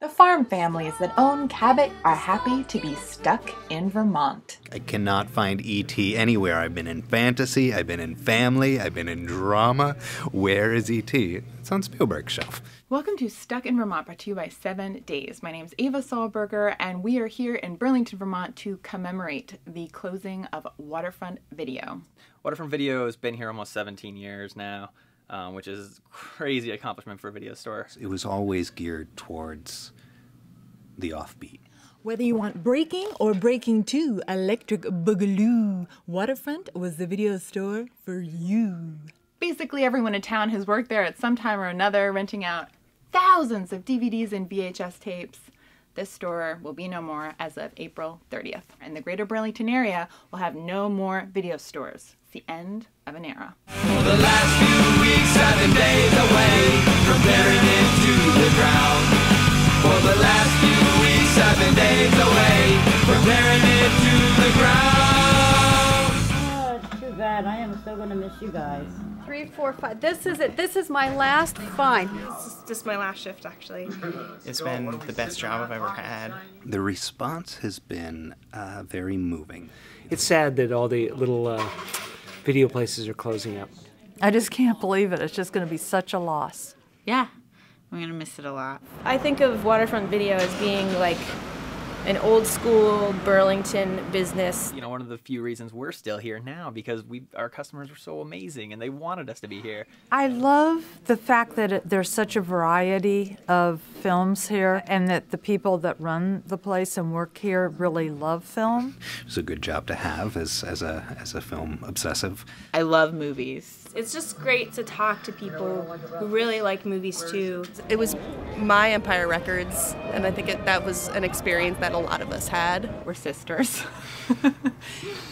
The farm families that own Cabot are happy to be stuck in Vermont. I cannot find E.T. anywhere. I've been in fantasy, I've been in family, I've been in drama. Where is E.T.? It's on Spielberg's shelf. Welcome to Stuck in Vermont, brought to you by 7 Days. My name is Ava Sahlberger, and we are here in Burlington, Vermont to commemorate the closing of Waterfront Video. Waterfront Video has been here almost 17 years now. Which is a crazy accomplishment for a video store. It was always geared towards the offbeat. Whether you want breaking or breaking to electric boogaloo, Waterfront was the video store for you. Basically, everyone in town has worked there at some time or another, renting out thousands of DVDs and VHS tapes. This store will be no more as of April 30th. And the greater Burlington area will have no more video stores. It's the end of an era. For the last few weeks I've been days away from burying it to the ground. For the last few weeks I've been days away from burying it to the ground. Oh, it's too bad. I am so going to miss you guys. 3, 4, 5. This is it. This is my last fine. This is my last shift, actually. It's been the best job I've ever had. The response has been very moving. It's sad that all the little video places are closing up. I just can't believe it. It's just going to be such a loss. Yeah, I'm going to miss it a lot. I think of Waterfront Video as being like an old school Burlington business. You know, one of the few reasons we're still here now because our customers were so amazing and they wanted us to be here. I love the fact that there's such a variety of films here and that the people that run the place and work here really love film. It's a good job to have as a film obsessive. I love movies. It's just great to talk to people who really like movies too. It was my Empire Records, and I think that was an experience that a lot of us had. We're sisters.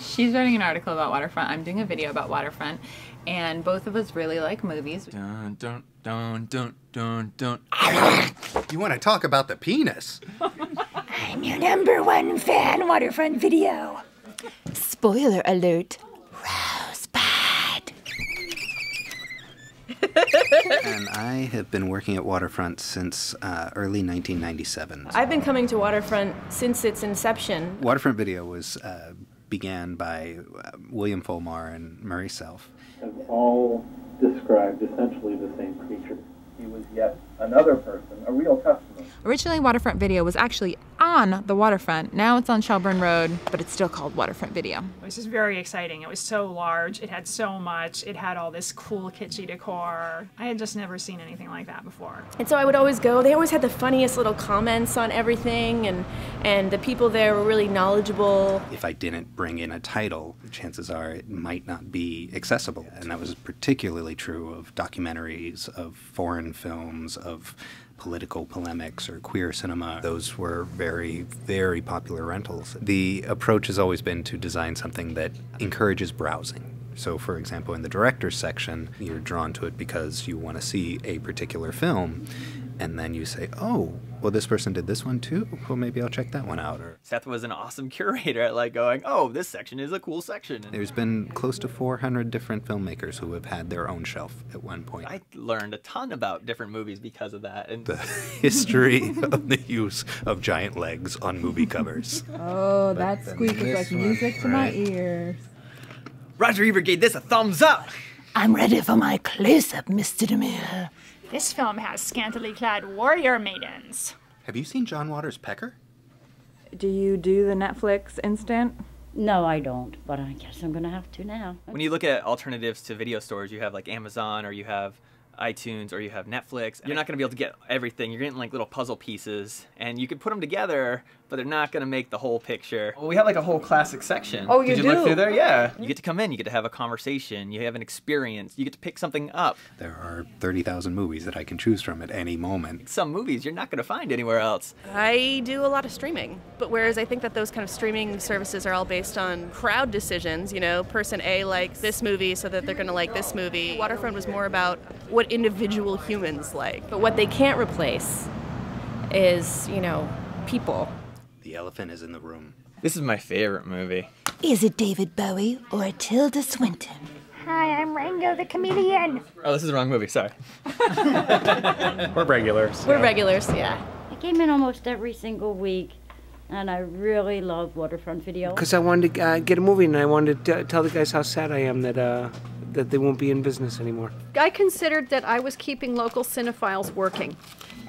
She's writing an article about Waterfront. I'm doing a video about Waterfront. And both of us really like movies. Dun, dun, dun, dun, dun, dun. You want to talk about the penis? I'm your #1 fan, Waterfront Video. Spoiler alert. Rosebud. And I have been working at Waterfront since early 1997. I've been coming to Waterfront since its inception. Waterfront Video was began by William Fulmar and Murray Self. Have all described essentially the same creature. He was yet another person, a real customer. Originally, Waterfront Video was actually on the waterfront. Now it's on Shelburne Road, but it's still called Waterfront Video. It was just very exciting. It was so large. It had so much. It had all this cool kitschy decor. I had just never seen anything like that before. And so I would always go. They always had the funniest little comments on everything, and the people there were really knowledgeable. If I didn't bring in a title, chances are it might not be accessible. And that was particularly true of documentaries, of foreign films, of political polemics or queer cinema. Those were very, very popular rentals. The approach has always been to design something that encourages browsing. So, for example, in the director's section, you're drawn to it because you want to see a particular film, and then you say, oh, well, this person did this one too? Well, maybe I'll check that one out. Or Seth was an awesome curator at like going, oh, this section is a cool section. There's been close to 400 different filmmakers who have had their own shelf at one point. I learned a ton about different movies because of that. And the history of the use of giant legs on movie covers. Oh, that squeak is like music to my ears. Roger Ebert gave this a thumbs up. I'm ready for my close-up, Mr. DeMille. This film has scantily clad warrior maidens. Have you seen John Waters' Pecker? Do you do the Netflix instant? No, I don't, but I guess I'm going to have to now. When you look at alternatives to video stores, you have like Amazon or you have iTunes or you have Netflix. You're not going to be able to get everything. You're getting like little puzzle pieces and you could put them together, but they're not going to make the whole picture. Well, we have like a whole classic section. Oh, you Did do? Look through there? Yeah. You get to come in, you get to have a conversation, you have an experience, you get to pick something up. There are 30,000 movies that I can choose from at any moment. Some movies you're not going to find anywhere else. I do a lot of streaming, but whereas I think that those kind of streaming services are all based on crowd decisions, you know, person A likes this movie so that they're going to like this movie. Waterfront was more about what individual humans like. But what they can't replace is, you know, people. The elephant is in the room. This is my favorite movie. Is it David Bowie or Tilda Swinton? Hi, I'm Rango the comedian. Oh, this is the wrong movie, sorry. We're regulars. We're regulars, yeah. came in almost every single week, and I really love Waterfront Video. Because I wanted to get a movie, and I wanted to tell the guys how sad I am that that they won't be in business anymore. I considered that I was keeping local cinephiles working,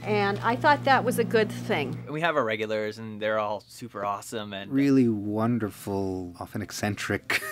and I thought that was a good thing. We have our regulars, and they're all super awesome and really wonderful, often eccentric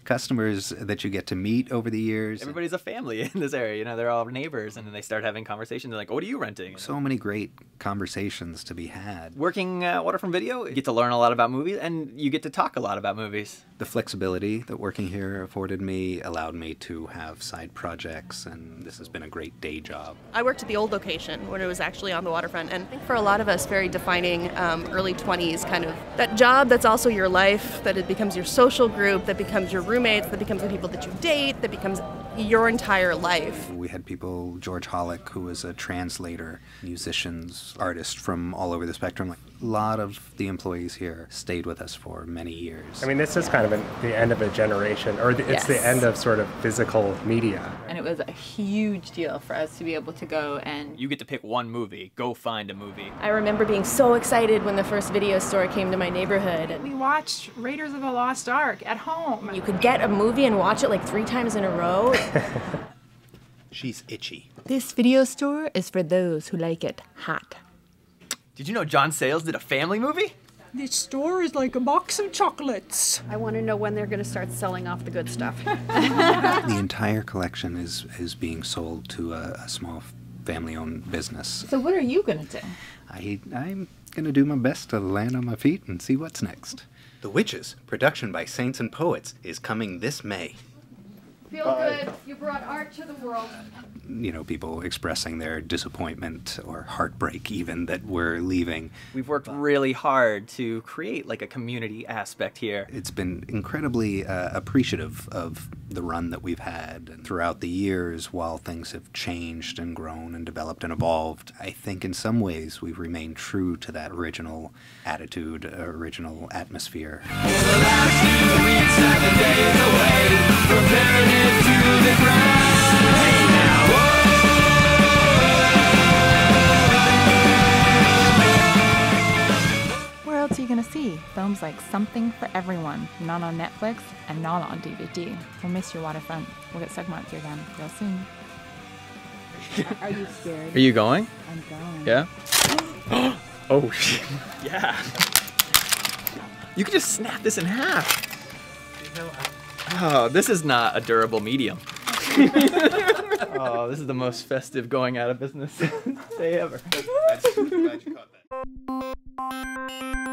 customers that you get to meet over the years. Everybody's a family in this area. You know, they're all neighbors, and then they start having conversations. They're like, "What are you renting?" So many great conversations to be had. Working at Waterfront Video, you get to learn a lot about movies, and you get to talk a lot about movies. The flexibility that working here afforded me allowed me to have side projects, and this has been a great day job. I worked at the old location when it was actually on the waterfront, and I think for a lot of us, very defining early 20s kind of that job that's also your life, that it becomes your social group, that becomes your roommates, that becomes the people that you date, that becomes your entire life. We had people, George Hollick, who was a translator, musicians, artists from all over the spectrum. Like, a lot of the employees here stayed with us for many years. I mean, this is kind of the end of a generation, or it's the end of sort of physical media. And it was a huge deal for us to be able to go and... You get to pick one movie. Go find a movie. I remember being so excited when the first video store came to my neighborhood. We watched Raiders of the Lost Ark at home. You could get a movie and watch it like 3 times in a row. She's itchy. This video store is for those who like it hot. Did you know John Sayles did a family movie? This store is like a box of chocolates. I want to know when they're going to start selling off the good stuff. The entire collection is being sold to a small family-owned business. So what are you going to do? I'm going to do my best to land on my feet and see what's next. The Witches, production by Saints and Poets, is coming this May. Feel good. You brought art to the world. You know, people expressing their disappointment or heartbreak even that we're leaving. We've worked really hard to create like a community aspect here. It's been incredibly appreciative of the run that we've had. And throughout the years, while things have changed and grown and developed and evolved, I think in some ways we've remained true to that original attitude, original atmosphere. For the last few weeks, I've been days away from burning it to the ground. Hey now, Where else are you going to see films like Something for Everyone, not on Netflix and not on DVD? We'll miss your Waterfront. We'll get segments here again real soon. Are you scared? Are you going? I'm going. Yeah? Oh, shit. Yeah. You could just snap this in half. Oh, this is not a durable medium. Oh, this is the most festive going out of business day ever. That's glad you caught that.